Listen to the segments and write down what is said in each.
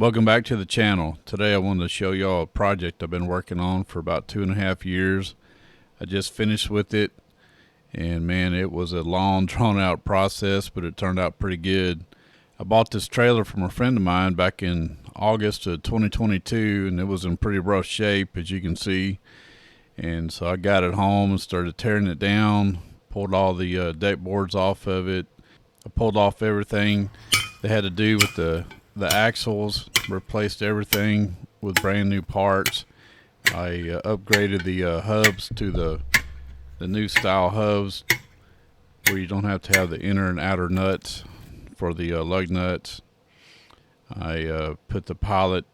Welcome back to the channel. Today I wanted to show y'all a project I've been working on for about 2.5 years. I just finished with it, and man, it was a long drawn out process, but it turned out pretty good. I bought this trailer from a friend of mine back in August of 2022, and it was in pretty rough shape, as you can see. And so I got it home and started tearing it down, pulled all the deck boards off of it. I pulled off everything that had to do with the axles, replaced everything with brand new parts. I upgraded the hubs to the new style hubs where you don't have to have the inner and outer nuts for the lug nuts. I put the pilot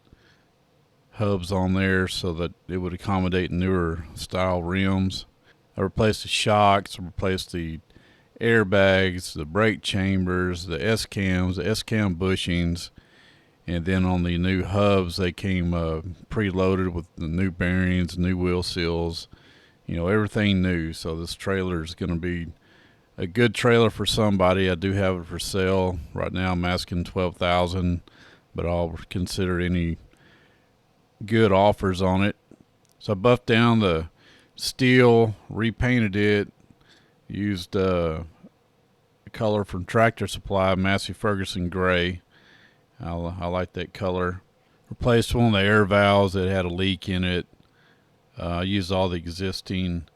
hubs on there so that it would accommodate newer style rims. I replaced the shocks, replaced the airbags, the brake chambers, the S-cams, the S-cam bushings. And then on the new hubs, they came preloaded with the new bearings, new wheel seals, everything new. So this trailer is going to be a good trailer for somebody. I do have it for sale right now. I'm asking $12,000, but I'll consider any good offers on it. So I buffed down the steel, repainted it, used a color from Tractor Supply, Massey Ferguson gray. I like that color. Replaced one of the air valves that had a leak in it. I used all the existing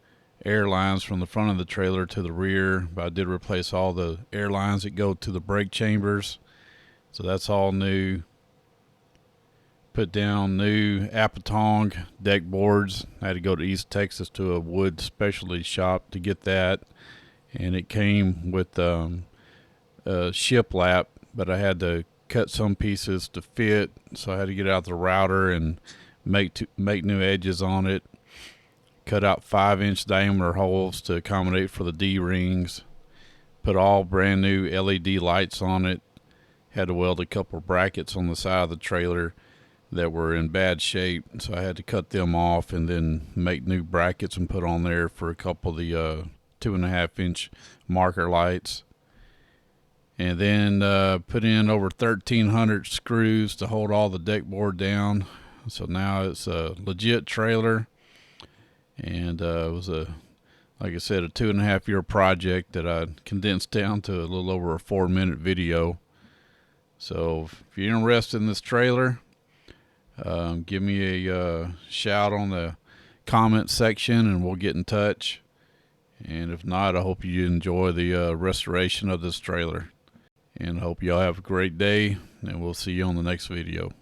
air lines from the front of the trailer to the rear, but I did replace all the air lines that go to the brake chambers. So that's all new. Put down new Apatong deck boards. I had to go to East Texas to a wood specialty shop to get that. And it came with a shiplap, but I had to cut some pieces to fit, so I had to get out the router and make new edges on it. Cut out 5-inch diameter holes to accommodate for the D-rings. Put all brand new LED lights on it. Had to weld a couple brackets on the side of the trailer that were in bad shape, so I had to cut them off and then make new brackets and put on there for a couple of the 2.5-inch marker lights. And then put in over 1,300 screws to hold all the deck board down. So now it's a legit trailer. And it was like I said, a 2.5-year project that I condensed down to a little over a 4-minute video. So if you're interested in this trailer, give me a shout on the comment section and we'll get in touch. And if not, I hope you enjoy the restoration of this trailer. And I hope y'all have a great day, and we'll see you on the next video.